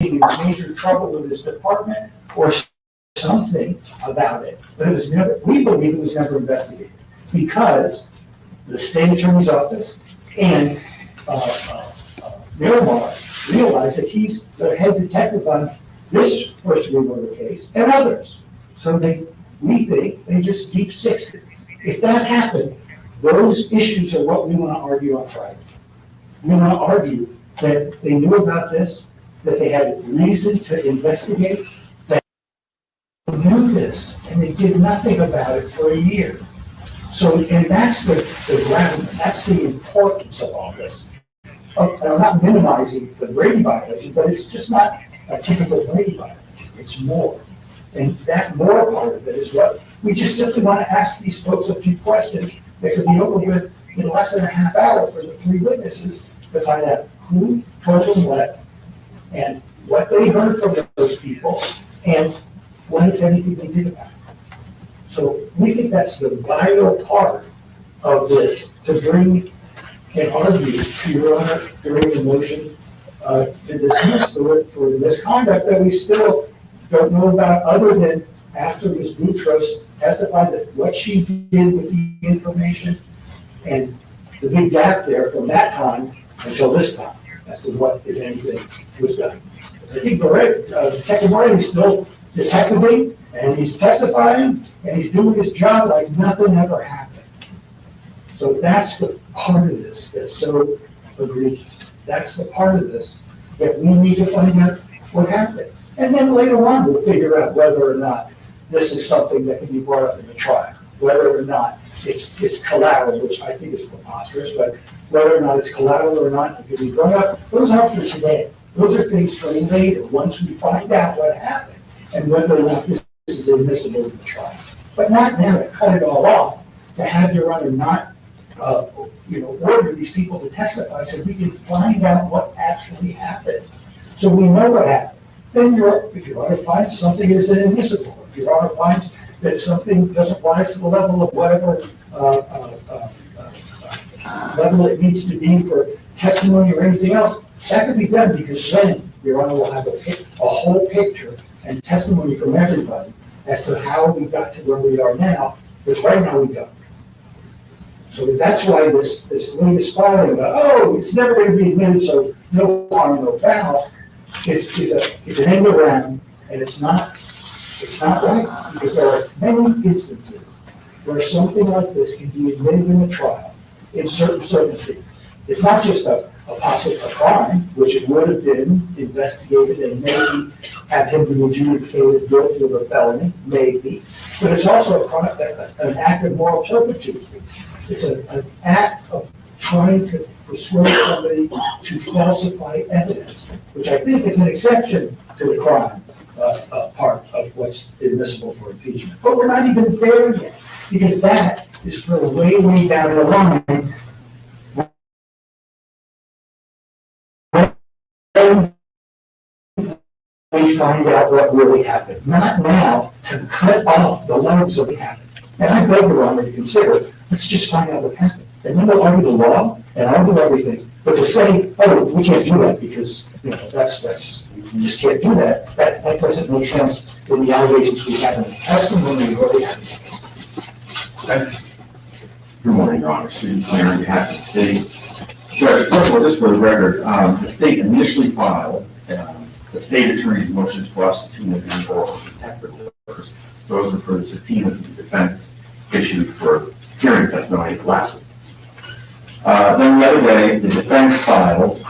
in major trouble with his department or something about it. But it was never, we believe it was never investigated because the state attorney's office and Miramar realized that he's the head detective on this first-degree murder case and others. So we think they just deep sixed it. If that happened, those issues are what we want to argue on Friday. We want to argue that they knew about this, that they had reason to investigate, that they knew this, and they did nothing about it for a year. So, and that's the ground, that's the importance of all this. And I'm not minimizing the Brady violation, but it's just not a typical Brady violation. It's more. And that more part of it is what we just simply want to ask these folks a few questions that could be over with in less than a half hour for the three witnesses to find out who told them what and what they heard from those people and what, if anything, they did about it. So we think that's the vital part of this to bring and argue to your honor during the motion to dismiss for misconduct that we still don't know about, other than after Ms. Boutros testified that what she did with the information and the big gap there from that time until this time as to what, if anything, was done. I think Detective Rder is still detectiving, and he's testifying, and he's doing his job like nothing ever happened. So that's the part of this that's so egregious. That's the part of this that we need to find out what happened. And then later on, we'll figure out whether or not this is something that can be brought up in the trial, whether or not it's collateral, which I think is preposterous, but whether or not it's collateral or not, it can be brought up. Those aren't for today. Those are things for later, once we find out what happened and whether or not this is admissible in the trial. But not now to cut it all off, to have your honor not, order these people to testify so we can find out what actually happened. So we know what happened. Then if your honor finds something is inadmissible, if your honor finds that something doesn't rise to the level of whatever level it needs to be for testimony or anything else, that could be done, because then your honor will have a whole picture and testimony from everybody as to how we got to where we are now, because right now we don't. So that's why this latest filing about, it's never going to be admitted, so no harm, no foul, is an end around, and it's not right, because there are many instances where something like this can be admitted in a trial in certain circumstances. It's not just a crime, which it would have been investigated and maybe have him be adjudicated guilty of a felony, maybe, but it's also a crime, an act of moral turpitude. It's an act of trying to persuade somebody to falsify evidence, which I think is an exception to the crime part of what's admissible for impeachment. But we're not even there yet, because that is for way, way down the line. When we find out what really happened, not now to cut off the legs of what happened. And I beg your honor to consider, let's just find out what happened. And then we'll argue the law and argue everything. But to say, we can't do that because, we just can't do that, that doesn't make sense in the allegations we have in the testimony we already have. Good morning, Your Honor. Steve Clare on behalf of the state. Judge, first of all, just for the record, the state initially filed the state attorney's motions for us subpoenas and or protective orders. Those were for the subpoenas the defense issued for hearing testimony last week. Then the other day, the defense filed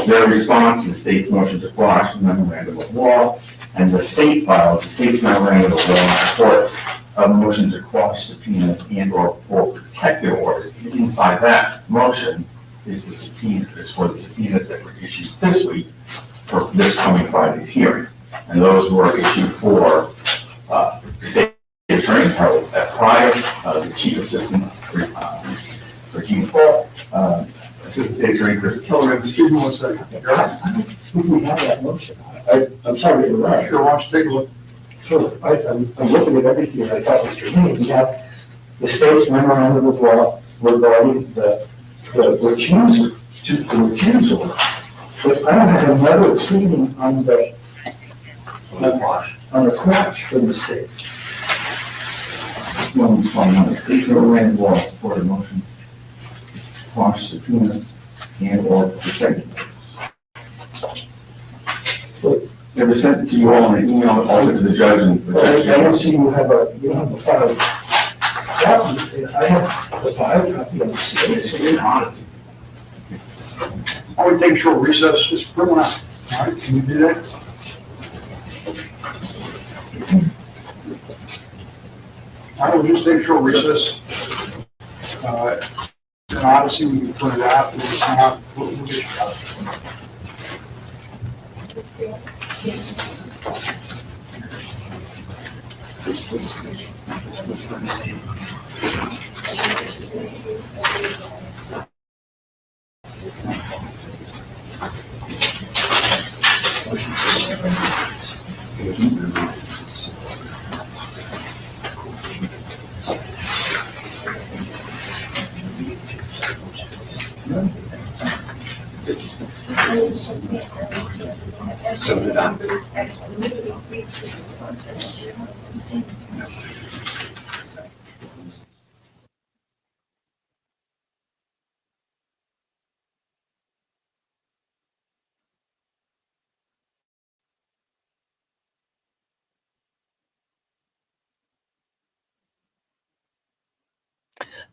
their response to the state's motion to quash the memorandum of law, and the state filed the state's memorandum of law in support of a motion to quash subpoenas and or protective orders. And inside that motion is for the subpoenas that were issued this week for this coming Friday's hearing. And those were issued for the state attorney, Harold F. Pryor, the chief assistant Regina Paul, assistant state attorney Chris Killerman. Excuse me 1 second. I don't think we have that motion. I'm sorry to interrupt. Sure, why don't you take a look? Sure, I'm looking at everything I thought was germane. We have the state's memorandum of law regarding the recusal But I don't have another pleading on the quash from the state. One, state or land law support a motion, quash subpoenas and or protect. It was sent to you all in an email, also to the judge and the But I don't judge. see you have a file copy. I have the file copy of the state. It's I would take a short recess, just put one out. All right, can you do that? I will just take a short recess. And obviously, we can put it out, we'll just hang out, we'll get you out. So did I.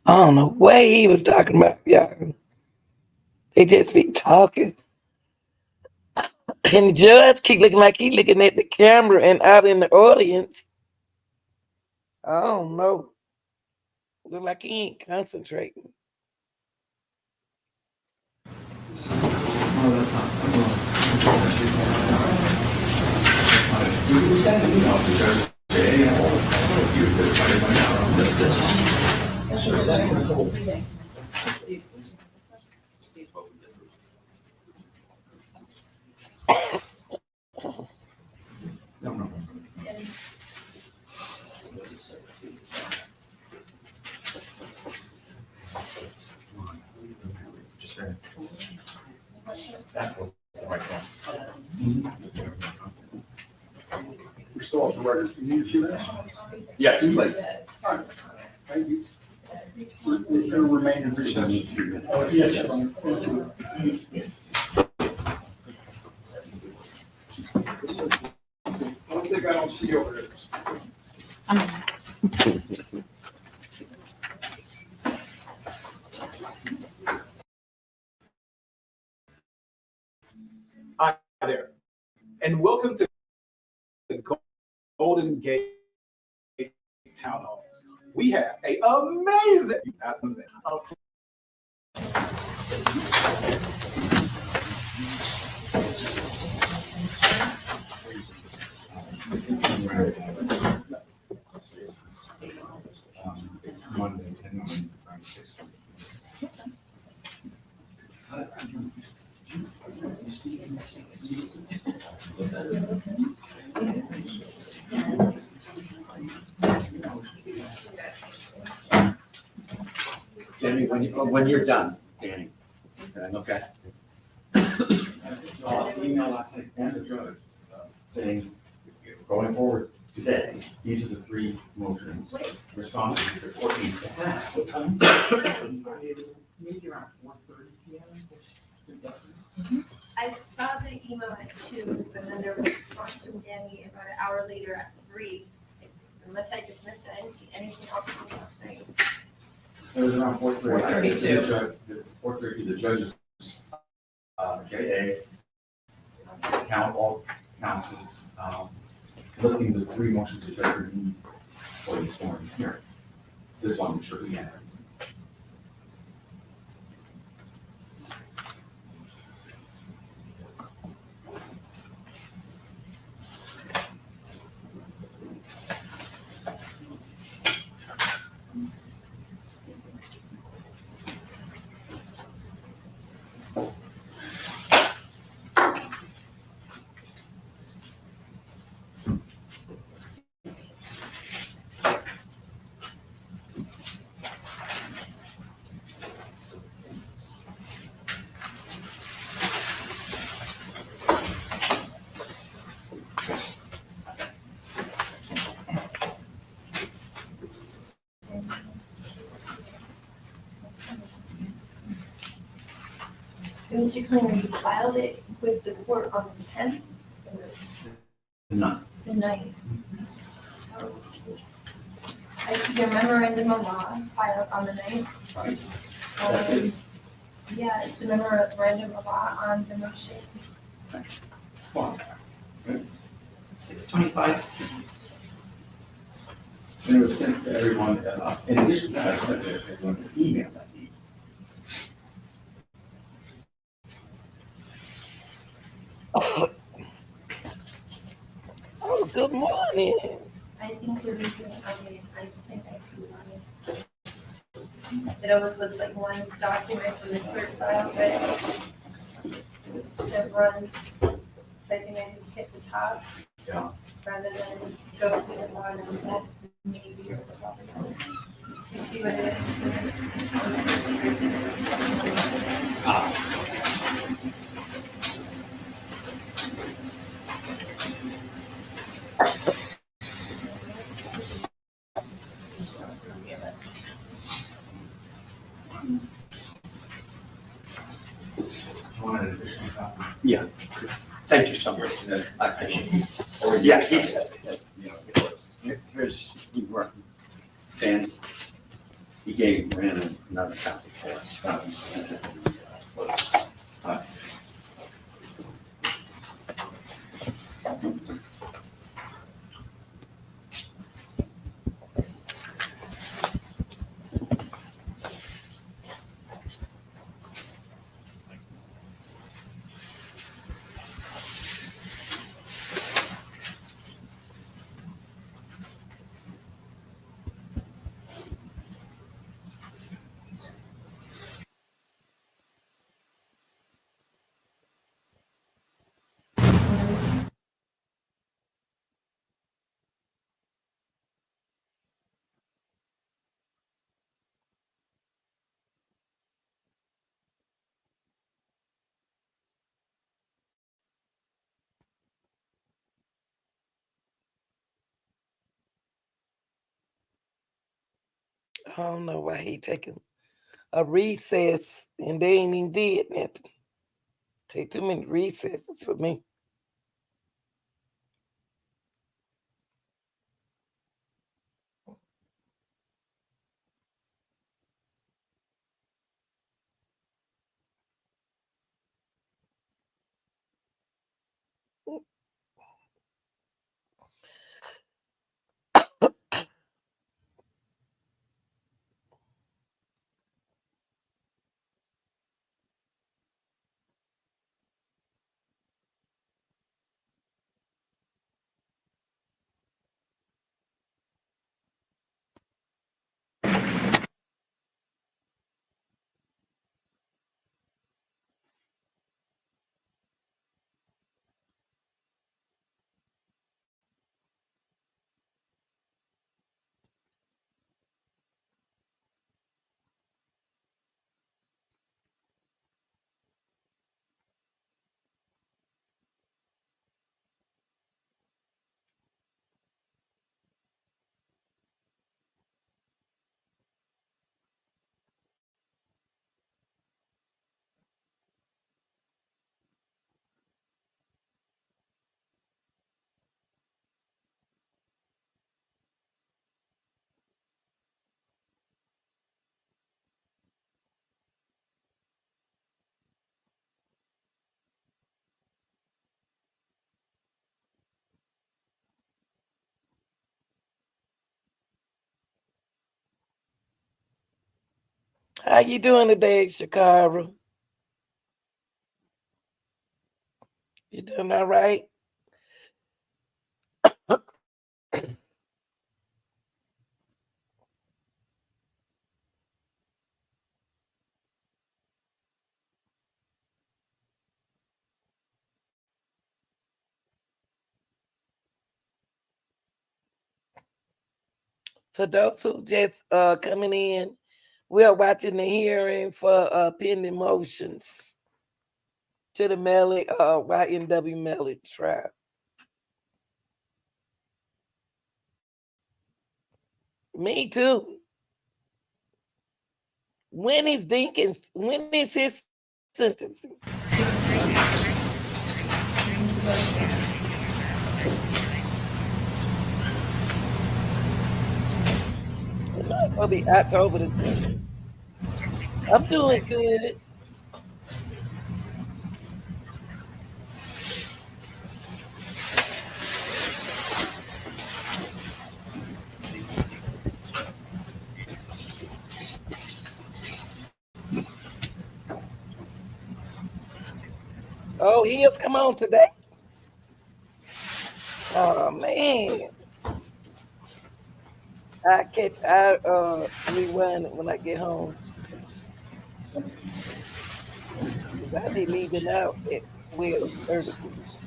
I don't know what he was talking about, y'all. They just be talking. And the judge keep looking like he looking at the camera and out in the audience. I don't know. Look like he ain't concentrating. We sent an email to Judge Jay and all of you to try to find out this. No. Just very. That was the right one. We're still off the record, you need a few minutes? Yeah, 2 minutes. All right, thank you. We're going to remain in recess. Yes. I don't think I don't see you over there. Hi there, and welcome to the Golden Gate Town Office. We have an amazing Monday, 10 6. Danny, when you're done, Danny, can I look at? Email last night and the judge saying, going forward today, these are the 3 motion responses that the court needs to have. What time? Maybe around 4:30 p.m. I saw the email at 2, but then there was a response from Danny about an hour later at 3. Unless I just missed it, I didn't see anything else from last night. It was around 4:30. 4:32. 4:30, the judges, JA, count all counsels, listing the 3 motions the judge reviewed for this morning's hearing. This one, I'm sure we have. Mr. Cleaner, you filed it with the court on the 10th? No. The 9th. So, I see your memorandum of law filed on the 9th. Right. Yeah, it's a memorandum of law on the motion. 6:25. And it was sent to everyone, in addition to that, I sent it to everyone an email that evening. Oh, good morning. I think the reason, I think I see one. It almost looks like one document from the clerk files it. So it runs, so I think I just hit the top. Yeah. Rather than go to the bottom and that maybe you're the top of it. You see what it Want an additional copy? Yeah. Thank you so much. I appreciate it. Or Yeah, he's, you know, here's, he worked, Dan, he gave Brandon another copy for us. I don't know why he taking a recess and they ain't even did nothing. Take too many recesses for me. How you doing today, Shakara? You doing all right? For those who just coming in, we are watching the hearing for pending motions to the Melly YNW Melly trial. Me too. When is Dinkins? When is his sentencing? It might as well be October this month. I'm doing good. Oh, he has come on today. Oh man, I rewind it when I get home. 'Cause I be leaving out at 12:30.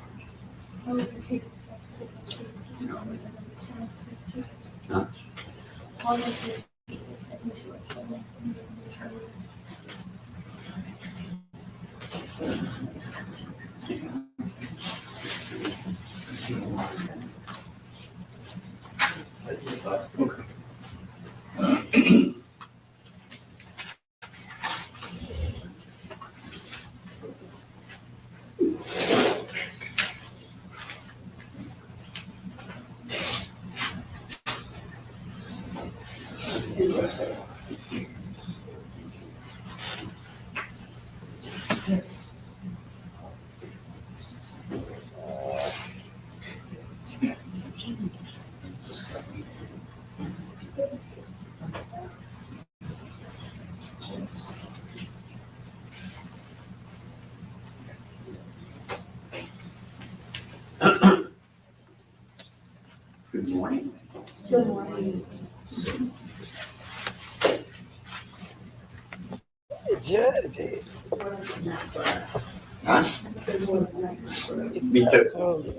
Good morning. Good morning. The judge is. Huh? It's Me too. October.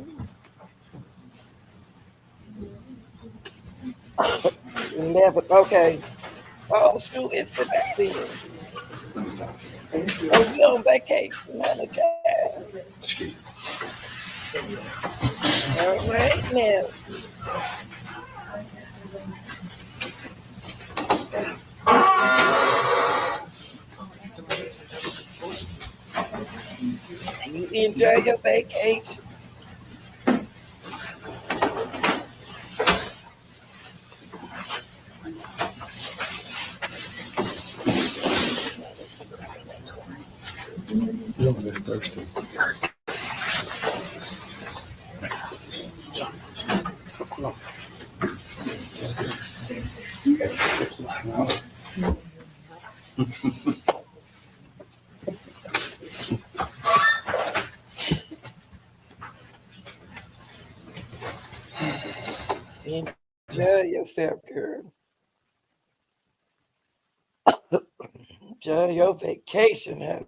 11. Okay. Oh shoot, it's today then. Oh, you on vacation, not a child. All right now. You enjoy your vacation. Enjoy yourself, girl. Enjoy your vacation, honey.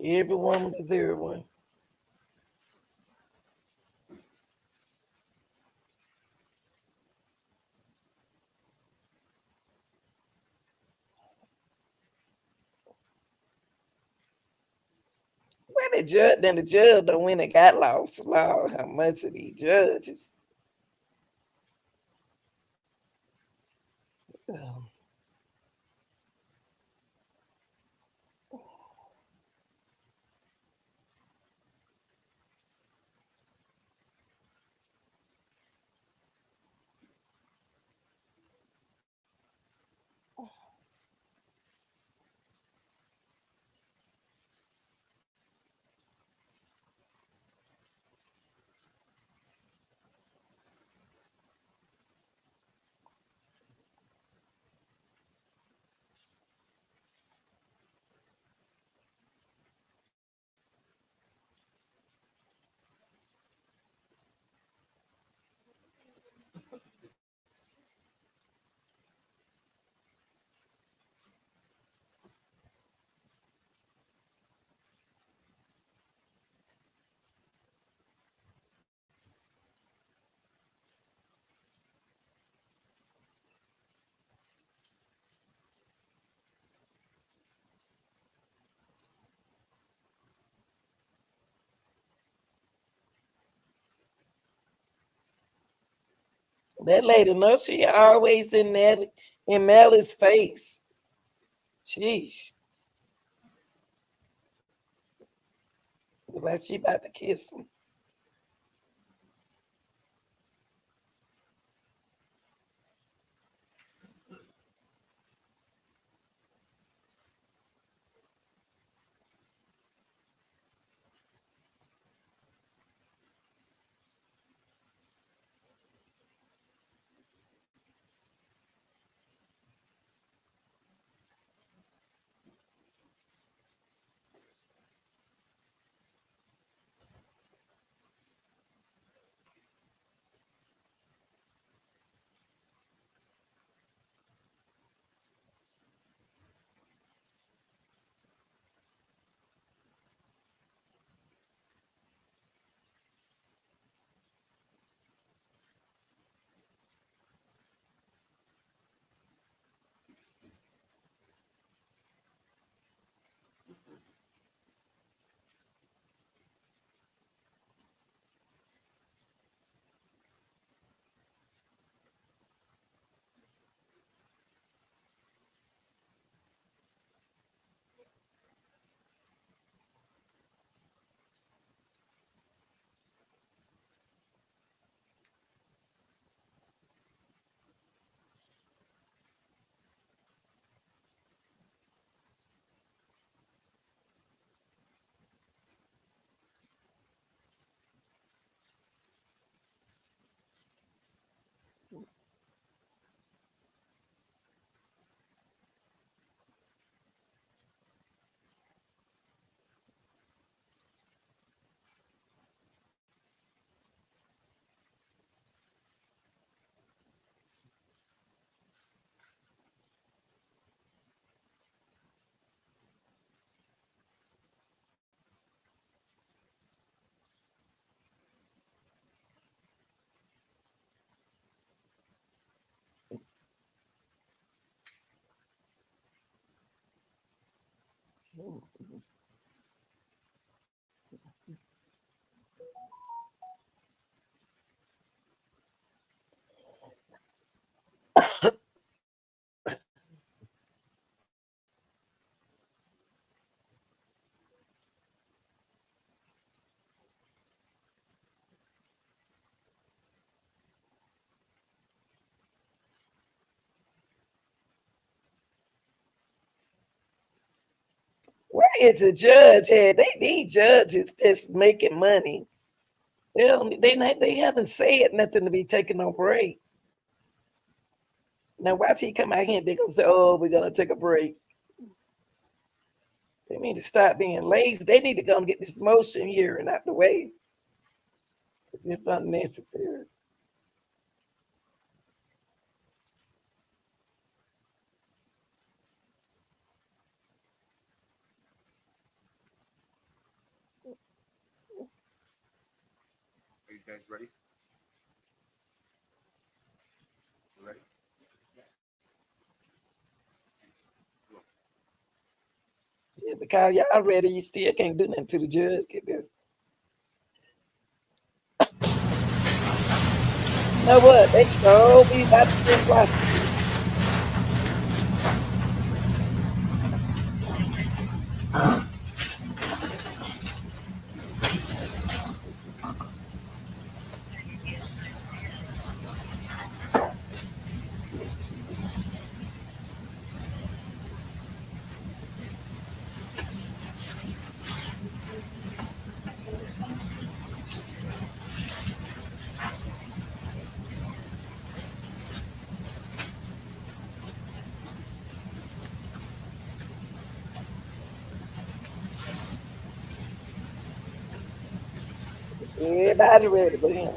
Everyone deserves one. Well, the judge, then the judge don't win and got lost. Lord, how much of these judges? Um, That lady knows she always in that in Melly's face. Sheesh. Look like she about to kiss him. Where is the judge at? These judges just making money. They haven't said nothing to be taking no break. Now watch he come out here and they gonna say, "Oh, we're gonna take a break." They need to stop being lazy. They need to come get this motion here and out the way. It's just unnecessary. Are you guys ready? Ready? Yeah, because y'all ready, you still can't do nothing to the judge. Get there. You know what? They so be about to send prosecutors. Everybody ready but him.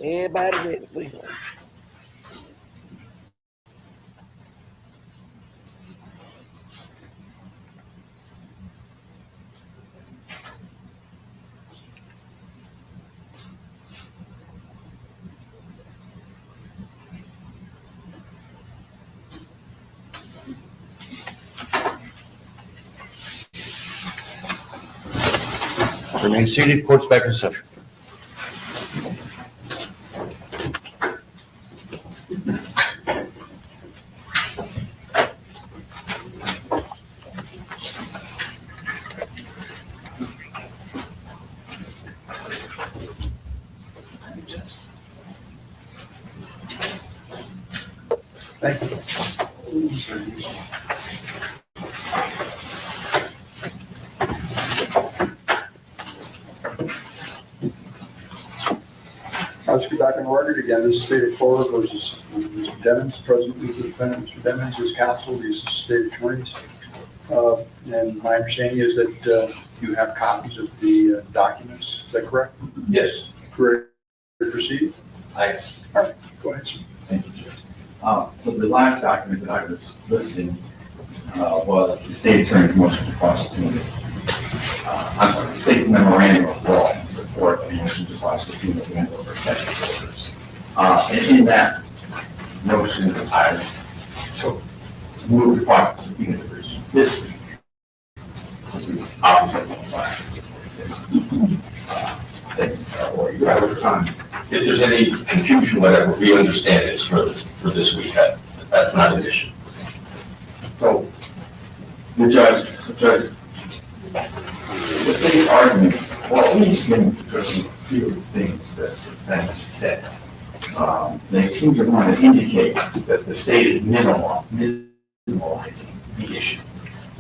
Everybody ready for him. Remain seated, court's back in session. Thank you. Let's get back in order again. This is State of Florida versus Mr. Devens, President of the defendant, Mr. Devens, his counsel, these are state attorneys. And my understanding is that you have copies of the documents. Is that correct? Yes. Ready to proceed? I, All right, go ahead, sir. thank you, Judge. So the last document that I was listing was the state attorney's motion to prosecute. I'm sorry, the state's memorandum of law in support of the motion to prosecute the handle protective orders. And in that motion, I moved to prosecute this week. Obviously, Or you have time. If there's any confusion, whatever, we understand it's for this week. That's not an issue. so the judge, the state's argument, well, we've been because of a few things that that's said. They seem to want to indicate that the state is minimalizing the issue.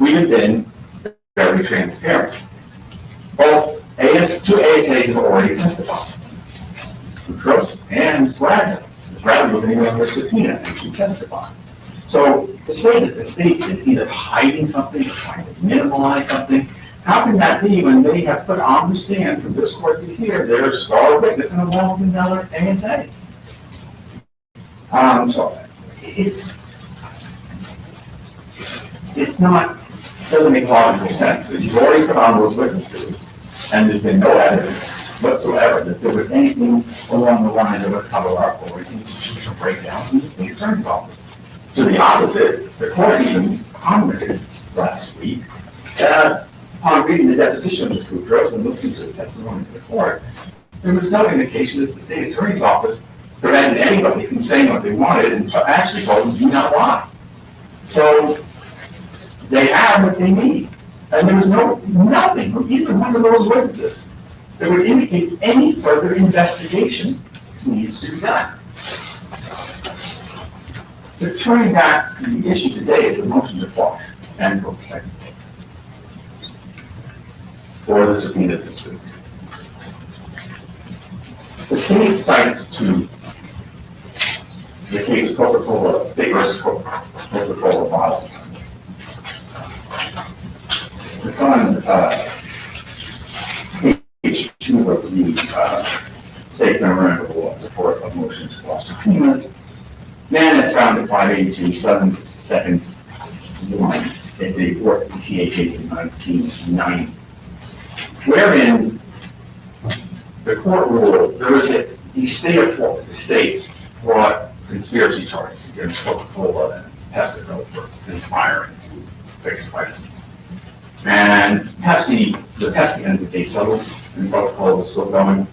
We have been very transparent. Both two ASAs have already testified. Boutros and Ms. Rder. Ms. Rder wasn't even under subpoena, and she testified. So to say that the state is either hiding something or trying to minimize something, how can that be when they have put on the stand for this court to hear their star witness in a long-vanilla ASA? So it's not, doesn't make logical sense that you've already put on those witnesses and there's been no evidence whatsoever that there was anything along the lines of a cover-up or an institutional breakdown in the state attorney's office. To the opposite, the court even commented last week that upon reading the deposition of Ms. Boutros and listening to the testimony of the court, there was no indication that the state attorney's office prevented anybody from saying what they wanted and actually told them do not lie. So they have what they need. And there was nothing from either one of those witnesses that would indicate any further investigation needs to be done. But turning back to the issue today is the motion to quash and protect for the subpoenas this week. The state cites to the case of Coca-Cola, state versus Coca-Cola bottle. It's on page 2 of the state memorandum of law in support of motion to quash subpoenas. Man, it's found at 582, 7nd 1. It's a 4th PCA case in 1990, wherein the court ruled there was the state of Florida, the state brought conspiracy charges against Coca-Cola and PepsiCo for conspiring to fix prices. And Pepsi, the Pepsi end of the case settled, and Coca-Cola was still going.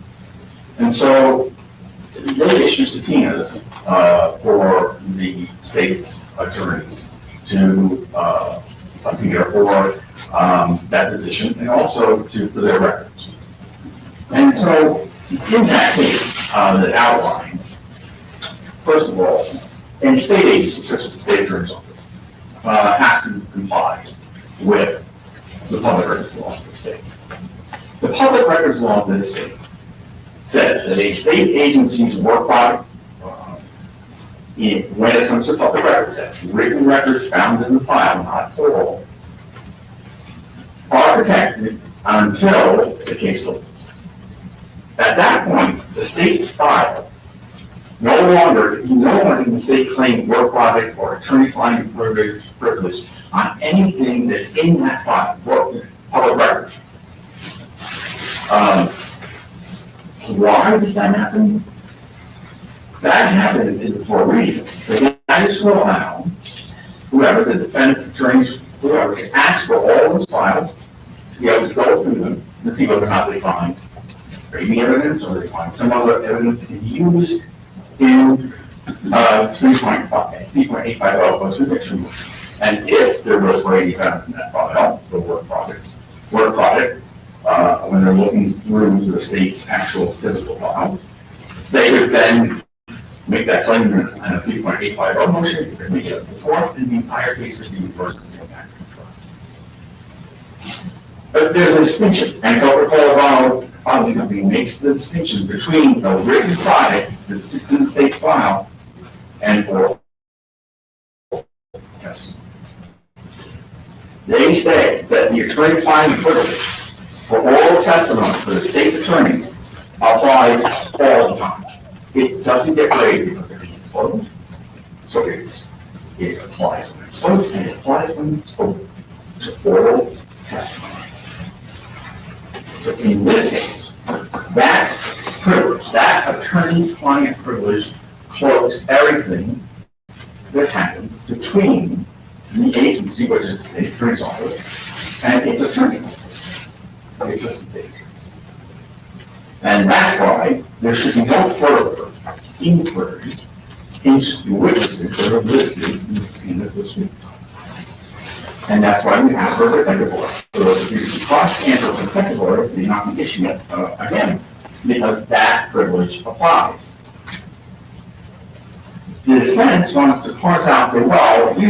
And so they issued subpoenas for the state's attorneys to appear for that position and also for their records. And so in that case that outlined, first of all, any state agency such as the state attorney's office has to comply with the public records law of the state. The public records law of this state says that a state agency's work product, when it comes to public records, that's written records found in the file, not oral, are protected until the case closes. At that point, the state's file no longer can the state claim work product or attorney-client privilege on anything that's in that file, public record. Why does that happen? That happened for a reason. That is to allow whoever, the defense attorneys, whoever, can ask for all those files, to be able to go through them and see whether or not they find Brady evidence or they find some other evidence to be used in 3.850 post-conviction. And if there was Brady found in that file, the work product, when they're looking through the state's actual physical file, they would then make that claim in a 3.850 motion, they make it a report, and the entire case would be reversed and sent back to the trial. But there's a distinction, and Coca-Cola Bottling Company makes the distinction between a written product that sits in the state's file and oral testimony. They say that the attorney-client privilege for oral testimony for the state's attorneys applies all the time. It doesn't get graded because it is closed. So it applies when it's closed and it applies when it's open to oral testimony. So in this case, that privilege, that attorney-client privilege cloaks everything that happens between the agency, which is the state attorney's office, and its attorneys. It's just the state attorneys. And that's why there should be no further inquiry into the witnesses that are listed in the subpoenas this week. And that's why we have a protective order. So those of you who cross cancel the protective order, they not be issuing it again, because that privilege applies. The defense wants to parse out that, well, the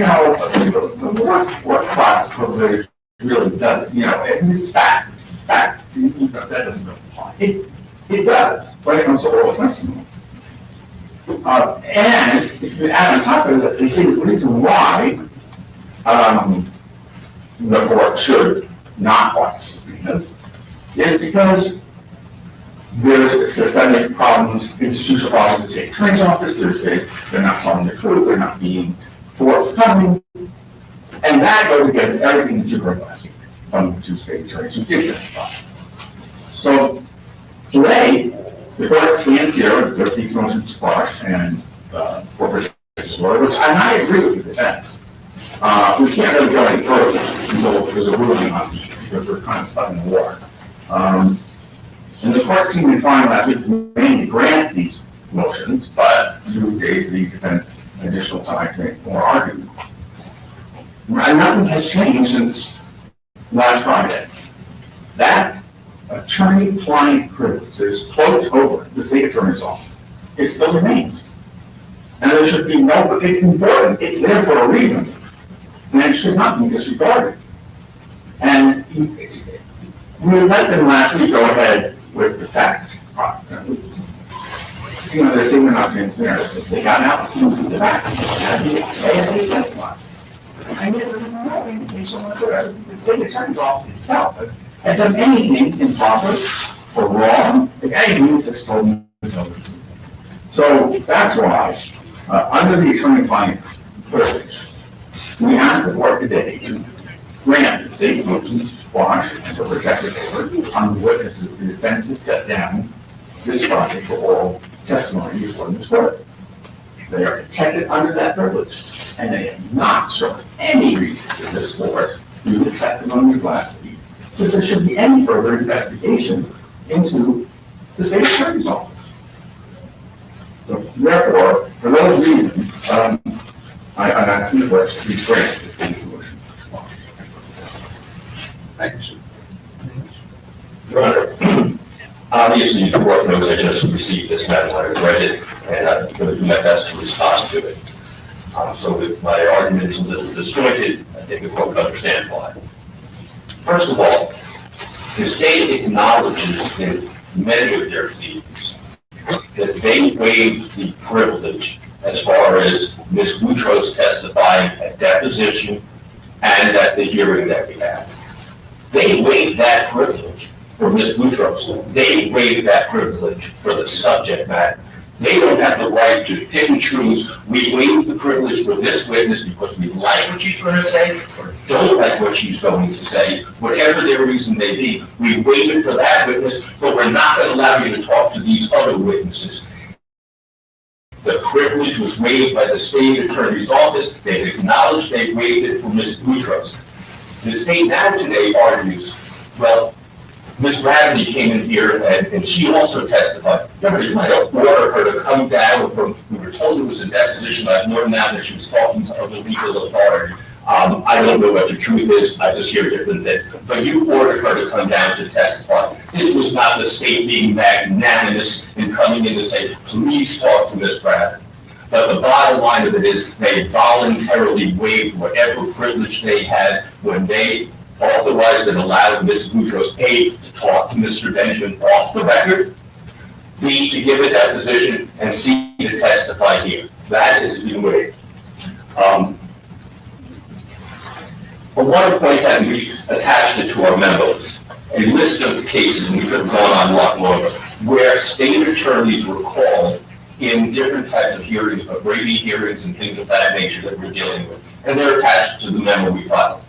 work product privilege really doesn't, it's fact, that doesn't apply. It does, but it comes to oral testimony. And if you add on top of it, they say the reason why the court should not file subpoenas is because there's systemic problems, institutional problems in the state attorney's office. They're not telling the truth, they're not being forthcoming, and that goes against everything that you heard last week from the two state attorneys who did testify. So today, the court stands here with these motions quashed and for protective order, and I agree with the defense. We can't really go any further until there's a ruling on these because we're kind of stuck in the war. And the court seemed inclined last week to mainly grant these motions, but you gave the defense additional time to make more argument. And nothing has changed since last Friday. That attorney-client privilege that is cloaked over the state attorney's office, it still remains. And there should be no, but it's important, it's there for a reason, and it should not be disregarded. And we let them last week go ahead with the facts. They say we're not transparent. They got out to the facts. They testified. And yet there was no indication whatsoever that the state attorney's office itself had done anything improper or wrong. If anything, just told me so. So that's why, under the attorney-client privilege, we asked the court today to grant the state's motions to quash and to protect the court on the witnesses the defense has set down this project for oral testimony before this court. They are protected under that privilege, and they have not shown any reason to this court through the testimony of last week that there should be any further investigation into the state attorney's office. So therefore, for those reasons, I'm asking the court to please grant the state's motion. Thank you, sir. Your Honor, obviously the court knows I just received this matter, I read it, and I'm going to do my best to respond to it. So if my argument is a little disjointed, I think the court would understand why. First of all, the state acknowledges in many of their pleadings that they waived the privilege as far as Ms. Boutros testifying at deposition and at the hearing that we had. They waived that privilege for Ms. Boutros. They waived that privilege for the subject matter They don't have the right to pick and choose. We waive the privilege for this witness because we like what she's going to say or don't like what she's going to say, whatever their reason may be. We waive it for that witness, but we're not going to allow you to talk to these other witnesses. The privilege was waived by the state attorney's office. They've acknowledged they waived it for Ms. Boutros. The state now today argues, well, Ms. Rder came in here and she also testified. Remember, you might have ordered her to come down from, we were told it was a deposition. I've learned now that she was talking to other legal authority. I don't know what the truth is. I just hear different things. But you ordered her to come down to testify. This was not the state being magnanimous in coming in and saying, please talk to Ms. Rder. But the bottom line of it is they voluntarily waived whatever privilege they had when they authorized and allowed Ms. Boutros, A, to talk to Mr. Benjamin off the record, B, to give a deposition, and C, to testify here. That is the way. I want to point out, and we attached it to our memos, a list of cases, and we could have gone on a lot longer, where state attorneys were called in different types of hearings, but Brady hearings and things of that nature that we're dealing with. And they're attached to the memo we filed.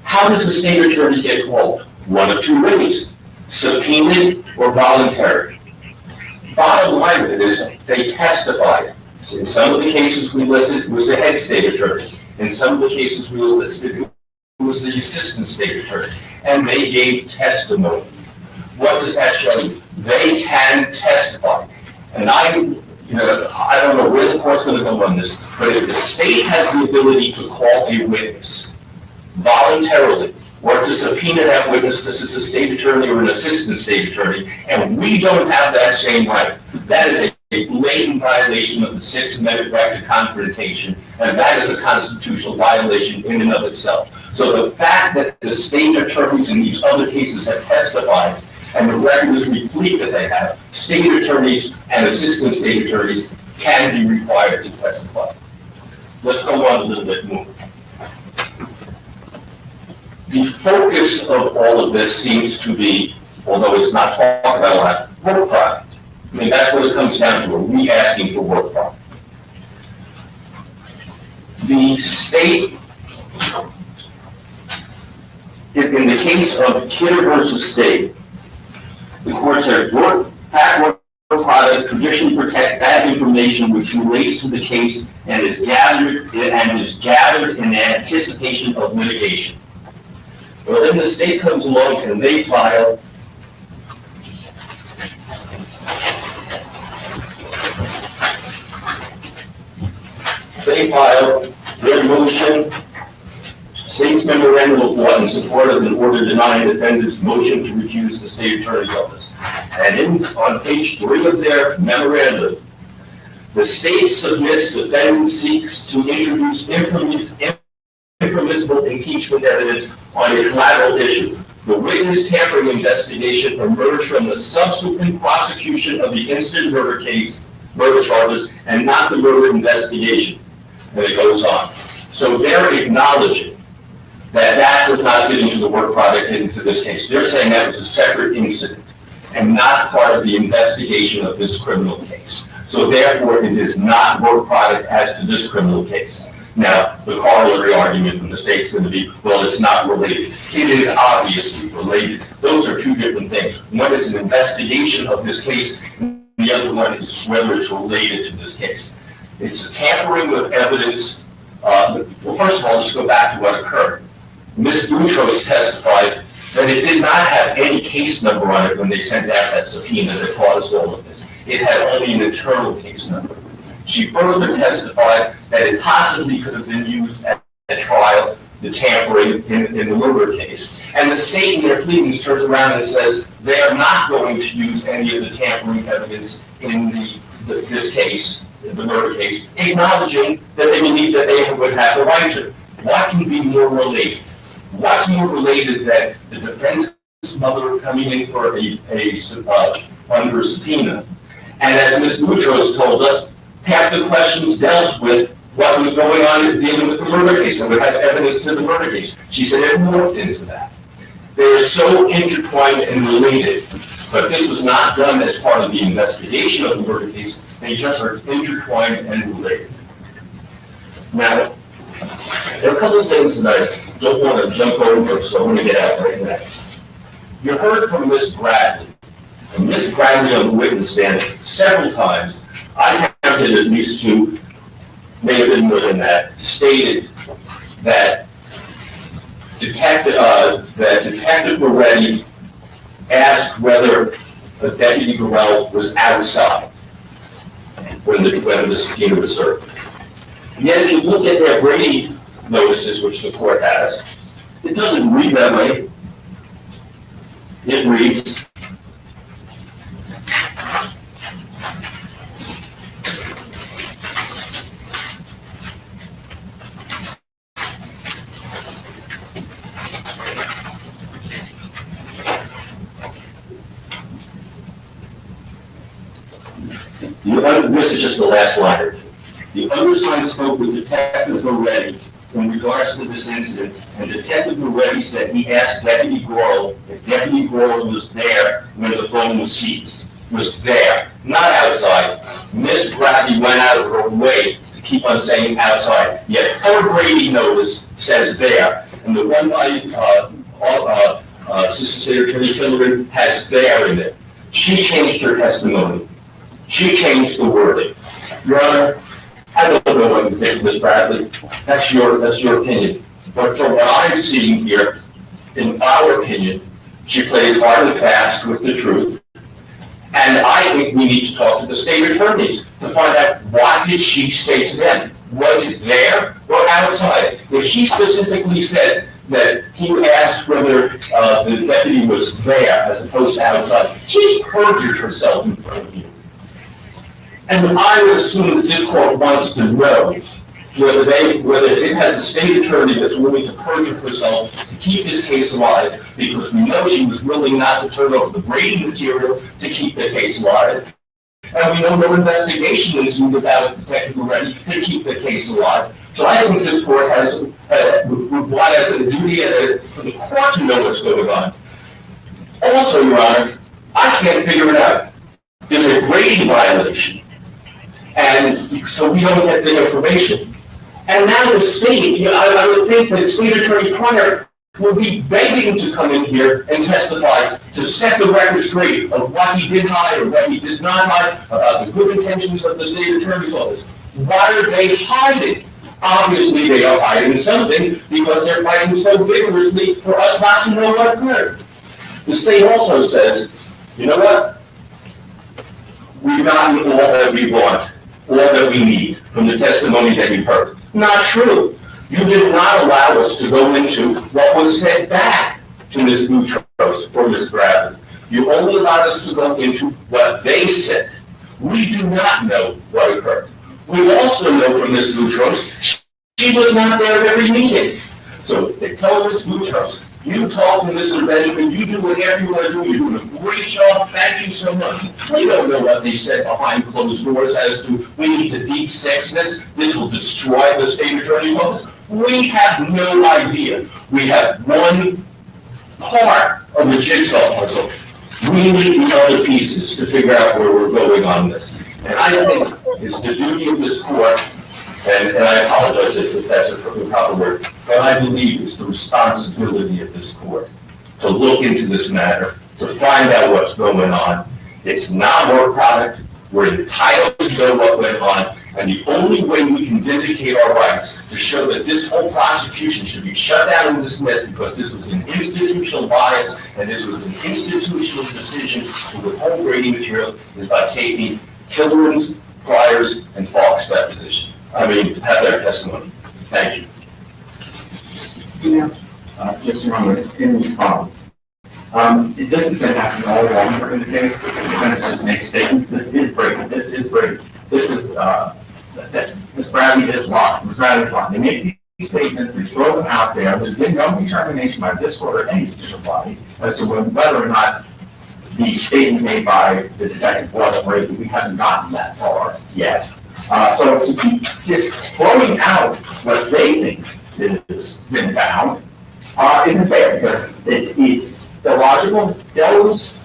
How does a state attorney get called? One of two ways, subpoenaed or voluntary. Bottom line of it is they testified. In some of the cases we listed, it was the head state attorney. In some of the cases we listed, it was the assistant state attorney. And they gave testimony. What does that show you? They can testify. And I don't know where the court's going to go on this, but if the state has the ability to call a witness voluntarily, or to subpoena that witness because it's a state attorney or an assistant state attorney, and we don't have that same right, that is a blatant violation of the Sixth Amendment right to confrontation, and that is a constitutional violation in and of itself. So the fact that the state attorneys in these other cases have testified, and the record is replete that they have, state attorneys and assistant state attorneys can be required to testify. Let's go on a little bit more. The focus of all of this seems to be, although it's not talked about a lot, work product. I mean, that's what it comes down to. Are we asking for work product? The state, in the case of Kidder versus State, the court said work product traditionally protects that information which relates to the case and is gathered in anticipation of litigation. Well, then the state comes along and they file their motion, state's memorandum of law in support of an order denying defendant's motion to recuse the state attorney's office. And on page 3 of their memorandum, the state submits defendant seeks to introduce impermissible impeachment evidence on a collateral issue. The witness tampering investigation emerged from the subsequent prosecution of the instant murder charges, and not the murder investigation. And it goes on. So they're acknowledging that does not fit into the work product into this case. They're saying that was a separate incident and not part of the investigation of this criminal case. So therefore, it is not work product as to this criminal case. Now, the corollary argument from the state is going to be, well, it's not related. It is obviously related. Those are two different things. One is an investigation of this case, and the other one is whether it's related to this case. It's a tampering with evidence. Well, first of all, let's go back to what occurred. Ms. Boutros testified that it did not have any case number on it when they sent out that subpoena that caused all of this. It had only an internal case number. She further testified that it possibly could have been used at trial, the tampering in the murder case. And the state in their pleadings turns around and says they are not going to use any of the tampering evidence in this case, the murder case, acknowledging that they believe that they would have the right to. What can be more related? What's more related than the defendant's mother coming in for under a subpoena? And as Ms. Boutros told us, half the questions dealt with what was going on dealing with the murder case and would have evidence to the murder case. She said it morphed into that. They are so intertwined and related But this was not done as part of the investigation of the murder case. They just are intertwined and related. Now, there are a couple of things that I don't want to jump over, so I'm going to get out right now. You heard from Miss Bradley. And Miss Bradley on the witness stand several times, I counted at least two, may have been more than that, stated that Detective Moretti asked whether Deputy Burrell was outside when the subpoena was served. Yet if you look at their Brady notices, which the court has, it doesn't read that way. It reads, this is just the last line or two. The undersigned spoke with Detective Moretti in regards to this incident, and Detective Moretti said he asked Deputy Gorl if Deputy Gorl was there when the phone was seized. Was there, not outside. Miss Bradley went out of her way to keep on saying outside, yet her Brady notice says there, and the one by Assistant State Attorney Hillerman has there in it. She changed her testimony. She changed the wording. Your Honor, I don't know what you think, Ms. Bradley. That's your opinion. But from what I'm seeing here, in our opinion, she plays hard and fast with the truth. And I think we need to talk to the state attorneys to find out what did she say to them. Was it there or outside? If she specifically said that he asked whether the deputy was there as opposed to outside, she's perjured herself in front of you. And I would assume that this court wants to know whether it has a state attorney that's willing to perjure herself to keep this case alive, because we know she was willing not to turn over the Brady material to keep the case alive. And we know no investigation ensued about Detective Moretti to keep the case alive. So I think this court has a duty for the court to know what's going on. Also, Your Honor, I can't figure it out. There's a Brady violation. And so we don't get the information. And now the state, I would think that State Attorney Pryor will be begging to come in here and testify to set the record straight of what he did hide or what he did not hide, about the good intentions of the State Attorney's Office. Why are they hiding? Obviously, they are hiding something because they're fighting so vigorously for us not to know what occurred. The state also says, you know what? We've gotten all that we want, all that we need from the testimony that you've heard. Not true. You did not allow us to go into what was said back to Ms. Boutros or Ms. Bradley. You only allowed us to go into what they said. We do not know what occurred. We also know from Ms. Boutros, she was not there at every meeting. So they told Ms. Boutros, you talk to Mr. Benjamin, you do whatever you want to do, you're doing a great job, thank you so much. We don't know what they said behind closed doors as to, we need to deep sex this will destroy the State Attorney's Office. We have no idea. We have one part of the jigsaw puzzle. We need the other pieces to figure out where we're going on this. And I think it's the duty of this court, and I apologize if that's a proper word, but I believe it's the responsibility of this court to look into this matter, to find out what's going on. It's not our product. We're entitled to know what went on, and the only way we can vindicate our rights to show that this whole prosecution should be shut down and dismissed because this was an institutional bias and this was an institutional decision to withhold Brady material is by taking Hillerman's, Pryor's, and Falk's deposition. Have their testimony. Thank you. Just Your in response. This has been happening all along in the case. The defendants just make statements. This is Brady. This is Brady. This is that Ms. Bradley is lying. Ms. Bradley's lying. They make these statements. They throw them out there. There's been no determination by this court or any judicial body as to whether or not the statement made by the detective was Brady. We haven't gotten that far yet. So to keep just throwing out what they think has been found isn't fair because it's illogical. Those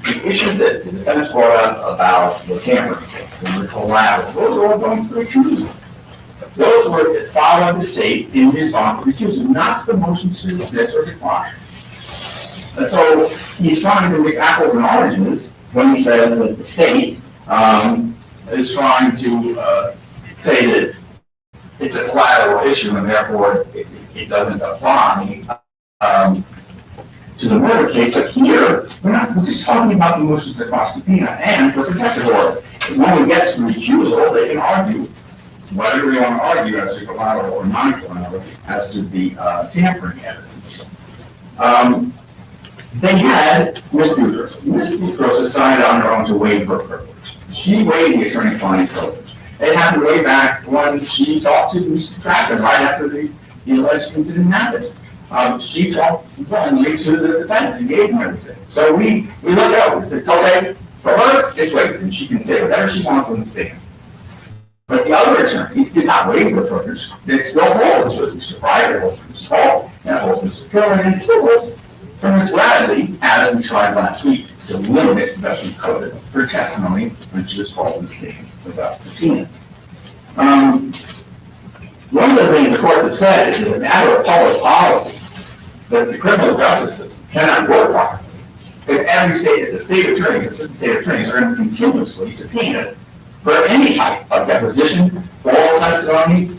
the issue that the defense brought up about the tampering case and the collateral, those are all going to the recusal. Those were filed by the state in response to the recusal, not to the motion to dismiss or decline. And so he's trying to mix apples and oranges when he says that the state is trying to say that it's a collateral issue and therefore it doesn't apply to the murder case. But here, we're just talking about the motions to cross subpoena and for protective order. When we get to recusal, they can argue whatever they want to argue as to collateral or non-collateral as to the tampering evidence. They had Ms. Boutros. Ms. Boutros decided on her own to waive her privilege. She waived the attorney-client privilege. It happened way back when she talked to Mr. Trafford right after the alleged incident happened. She talked plainly to the defense and gave him everything. So we look out and said, okay, for her, it's waived, and she can say whatever she wants on the stand. But the other attorneys did not waive their privilege. It still holds with Mr. Pryor, holds with Mr. Hall, and holds Mr. Pillar, and it still holds for Ms. Bradley, as we tried last week, to limit investment code her testimony when she was called to the stand without subpoena. One of the things the courts have said is that a matter of public policy, that the criminal justice system cannot work properly. If the state attorneys, assistant state attorneys are going to continuously subpoena for any type of deposition, oral testimony,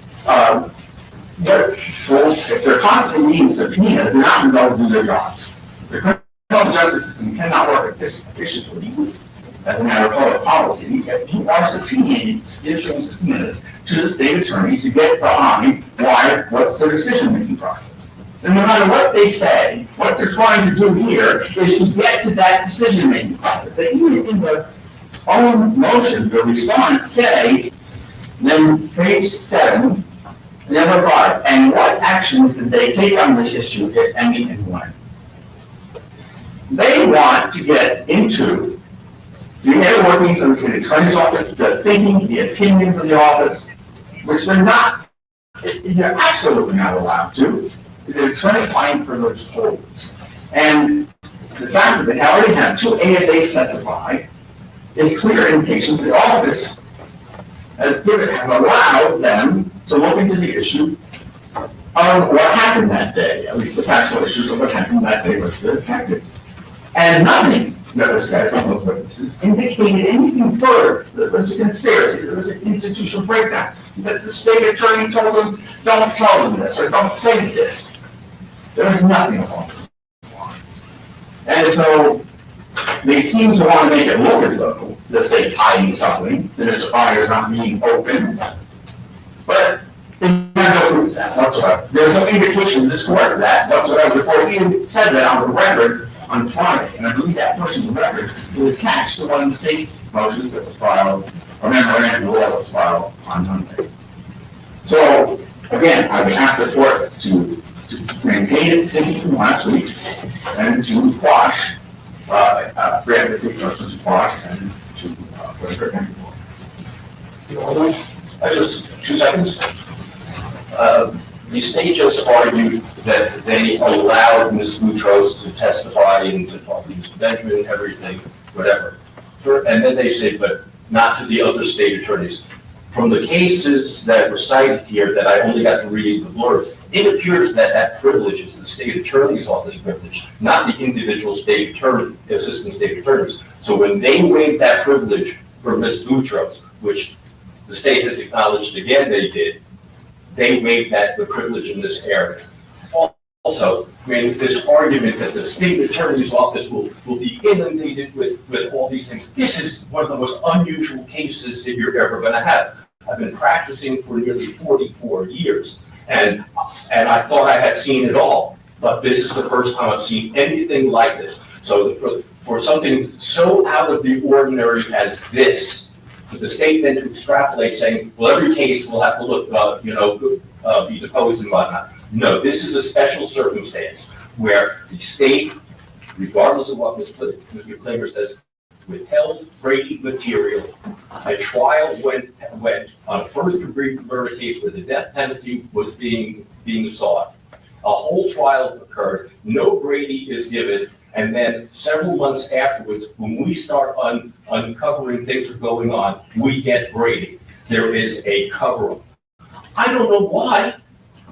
if they're constantly being subpoenaed, they're not going to be able to do their jobs. The criminal justice system cannot work efficiently as a matter of public policy. If you are issuing subpoenas to the state attorneys to get behind what's their decision-making process. And no matter what they say, what they're trying to do here is to get to that decision-making process. They even in their own motion, the response say, then page 7, number 5, and what actions did they take on this issue, if any, and when? They want to get into the inner workings of the city attorney's office, the thinking, the opinions of the office, which they're absolutely not allowed to. The attorney-client privilege holds. And the fact that they already have 2 ASAs testify is clear indication that the office has allowed them to look into the issue of what happened that day, at least the factual issues of what happened that day with the detective. And nothing that was said from those witnesses indicated anything further. There was a conspiracy, there was an institutional breakdown, that the state attorney told them, don't tell them this, or don't say this. There was nothing along those lines. And so they seem to want to make it look as though the state's hiding something, that Mr. Pryor is not being open. But they have no proof of that whatsoever. There's no indication in this court of that whatsoever. The court even said that on the record on Friday, and I believe that portion of the record was attached to one of the state's motions that was filed, or memorandum of law that was filed on Monday. So, again, I would ask the court to maintain its thinking from last week and to quash, grant the state's motion to quash and to put a protective order. Just 2 seconds. The state just argued that they allowed Ms. Boutros to testify and to talk to Mr. Benjamin and everything, whatever. And then they said, but not to the other state attorneys. From the cases that were cited here that I only got to read the blurb, it appears that that privilege is the state attorney's office privilege, not the individual state attorney, assistant state attorneys. So when they waived that privilege for Ms. Boutros, which the state has acknowledged again they did, they waived the privilege in this area. Also, I mean, this argument that the state attorney's office will be inundated with all these things. This is one of the most unusual cases that you're ever going to have. I've been practicing for nearly 44 years, and I thought I had seen it all, but this is the first time I've seen anything like this. So for something so out of the ordinary as this, for the state then to extrapolate saying, well, every case will have to look, be deposed and whatnot. No, this is a special circumstance where the state, regardless of what Mr. Klamer says, withheld Brady material. A trial went on a first-degree murder case where the death penalty was being sought. A whole trial occurred. No Brady is given, And then several months afterwards, when we start uncovering things are going on, we get Brady. There is a cover-up. I don't know why.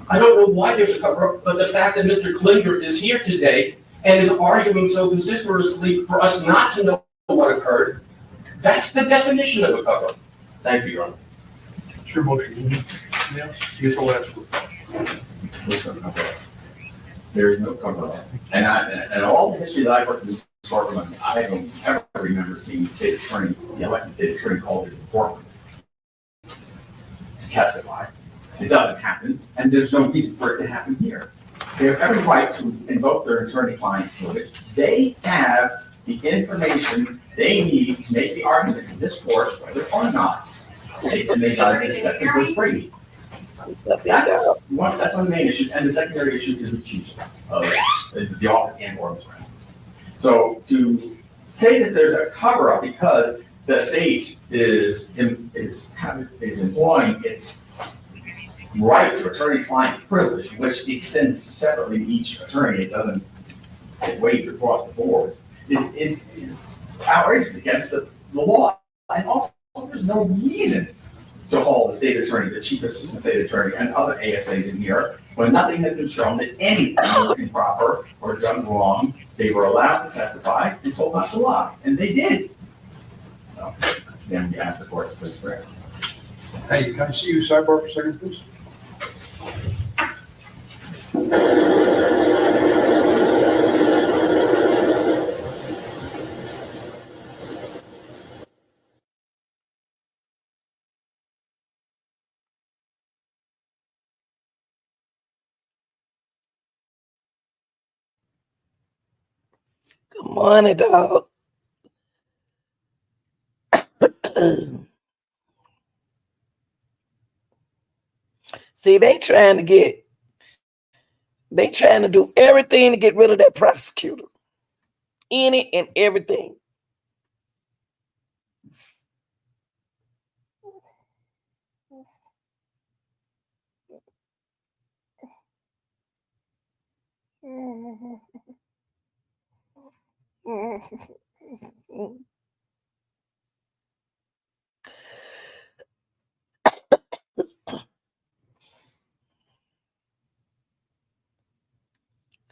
I don't know why there's a cover-up, but the fact that Mr. Klinger is here today and is arguing so vociferously for us not to know what occurred, that's the definition of a cover-up. Thank you, Your Honor. It's your motion. Yes, you get the last word. There is no cover-up. And all the history that I've worked in this department, I don't ever remember seeing the state attorney, the elected state attorney called into court to testify. It doesn't happen, and there's no reason for it to happen here. They have every right to invoke their attorney-client privilege. They have the information they need to make the argument in this court whether or not they got an exception for Brady. That's one of the main issues, and the secondary issue is recusal of the office and or Ms. Brown. So to say that there's a cover-up because the state is employing its rights or attorney-client privilege, which extends separately to each attorney, it doesn't get waived across the board, is outrageous against the law. And also, there's no reason to haul the state attorney, the chief assistant state attorney, and other ASAs in here when nothing has been shown that anything was improper or done wrong. They were allowed to testify and told not to lie, and they did. So, then we ask the court to please grant. Hey, can I see you sidebar for a second, please? Good morning, dog. See, they trying to do everything to get rid of that prosecutor. Any and everything.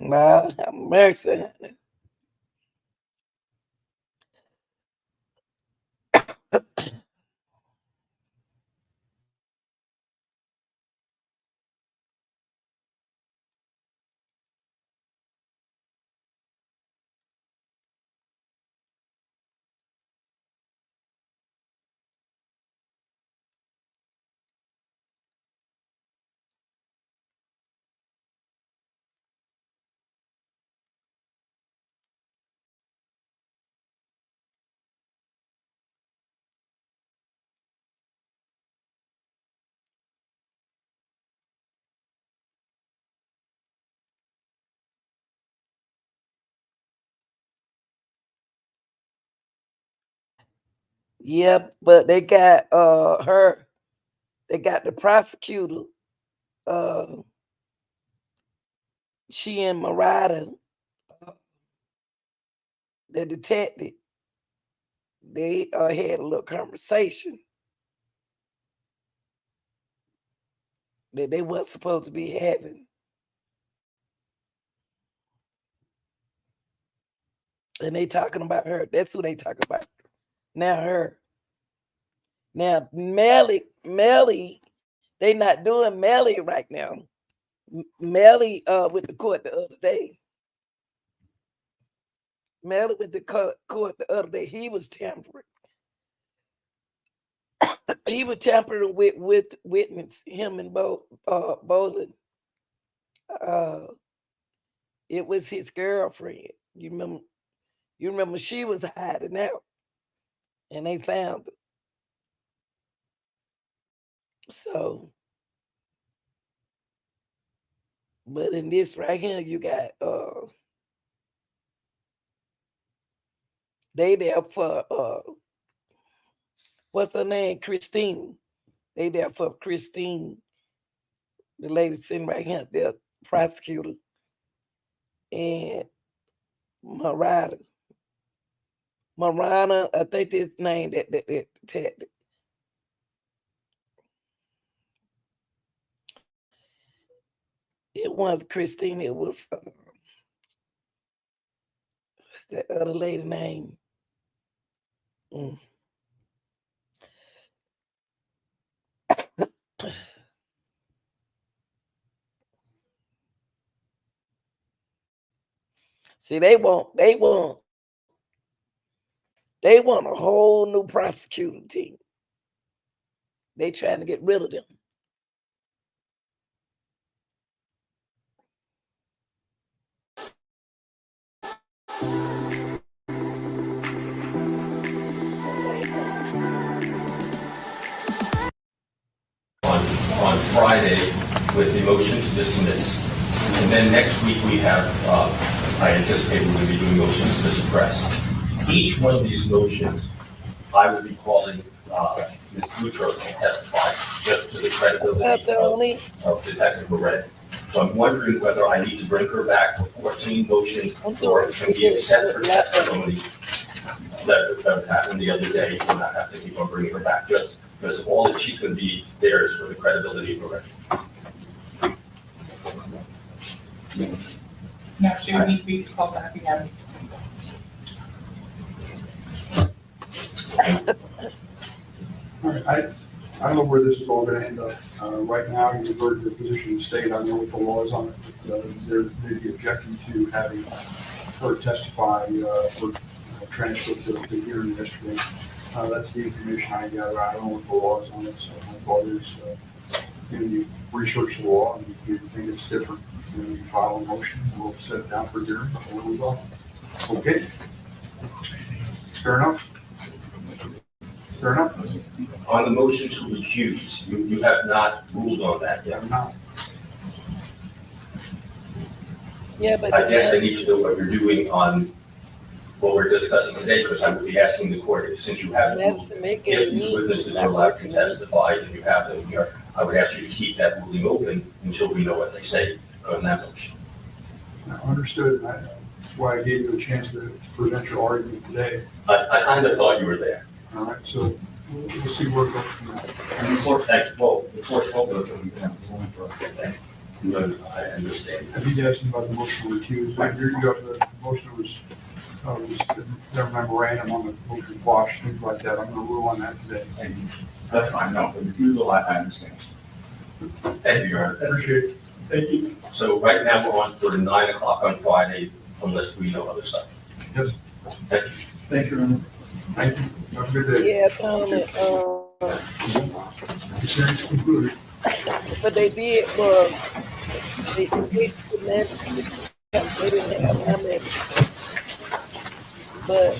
Lord have mercy. Yeah, but they got her. They got the prosecutor. She and Rder, the detective. They had a little conversation that they weren't supposed to be having. And they talking about her. That's who they talking about. Now her. Now Melly, they not doing Melly right now. Melly with the court the other day. Melly with the court the other day. He was tampering. He was tampering with witness, him and Bolin. It was his girlfriend. You remember she was hiding out, and they found her. So, but in this right here, you got they there for what's her name? Christine. They there for Christine, the lady sitting right here, the prosecutor. And Marana. Marana, I think this name that it was Christine. It was what's that other lady name? Mm. See, they want a whole new prosecuting team. They trying to get rid of them. On Friday with the motion to dismiss. And then next week we have, I anticipate we're going to be doing motions to suppress. Each one of these motions, I will be calling Ms. Boutros to testify just to the credibility of Detective Rder. So I'm wondering whether I need to bring her back for 14 motions or can we accept her testimony that happened the other day and not have to keep on bringing her back just because all that she's going to be there is for the credibility of Rder. No, she would need to be called back again. All right, I don't know where this is all gonna end up. Right now, you've heard the position of the state, I don't know what the law is on it, but they'd be objecting to having her testify for transcript of the hearing yesterday. That's the information I gather. I don't know what the law is on it, so my thought is, you research the law, and if you think it's different, then you file a motion, and we'll set it down for hearing, and we'll move on. Okay? Fair enough? Fair enough? On the motion to recuse, you have not ruled on that yet. I'm not. Yeah, but I guess I need to know what you're doing on what we're discussing today, because I would be asking the court, since you haven't ruled, to make if these witnesses are allowed to testify and you have them here, I would ask you to keep that ruling open until we know what they say on that motion. Understood. That's why I gave you a chance to present your argument today. I kind of thought you were there. All right, so we'll see where it goes from there. And before, before 12 goes, we can have a ruling process. No, I understand. I need to ask you about the motion to recuse, but you got the motion was the memorandum on the motion quash, things like that. I'm gonna rule on that today. And that's fine, no, but if you do, I understand. Thank you, Your Honor. Appreciate it. Thank you. So right now, we're on for 9 o'clock on Friday, unless we know other stuff. Yes. Thank you. Thank you. Thank you. Have a good day. yeah, Tony. The hearing's concluded. But they did they switched the message. They didn't have my message. But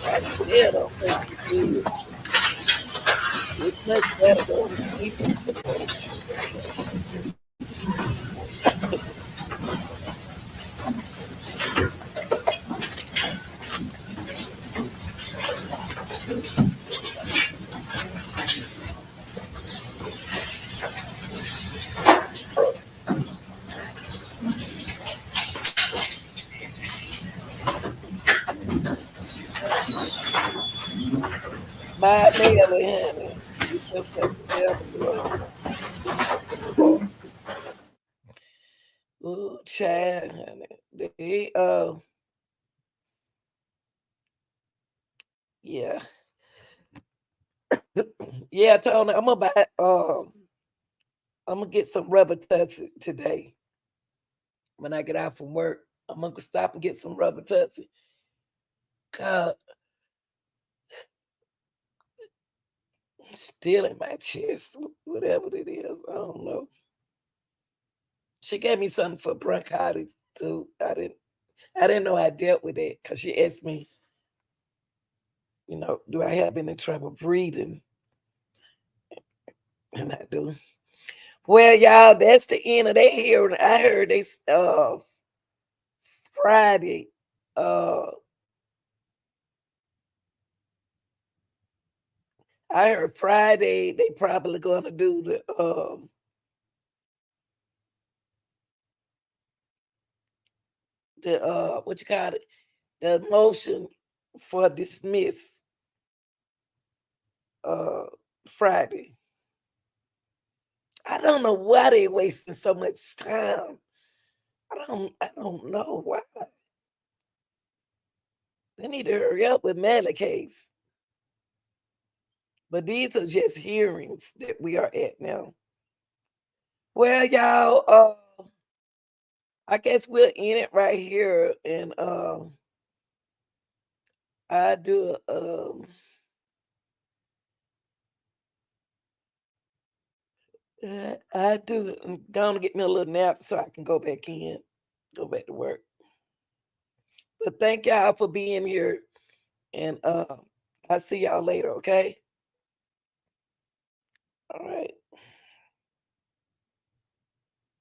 I still don't think it's good. It's much better going to teaching. My Melly, ooh, child, honey. They, yeah. Yeah, Tony, I'm gonna buy, I'm gonna get some rubber tutsi today. When I get out from work, I'm gonna stop and get some rubber tutsi. God, still in my chest, whatever it is, I don't know. She gave me something for bronchitis too. I didn't know I dealt with it because she asked me, you know, do I have any trouble breathing? And I do. Well, y'all, that's the end of their hearing. I heard they Friday. I heard Friday they probably gonna do the what you call it, the motion for dismiss Friday. I don't know why they wasting so much time. I don't know why. They need to hurry up with Melly case. But these are just hearings that we are at now. Well, y'all, I guess we'll end it right here, and I do gonna get me a little nap so I can go back to work. But thank y'all for being here, and I'll see y'all later, okay?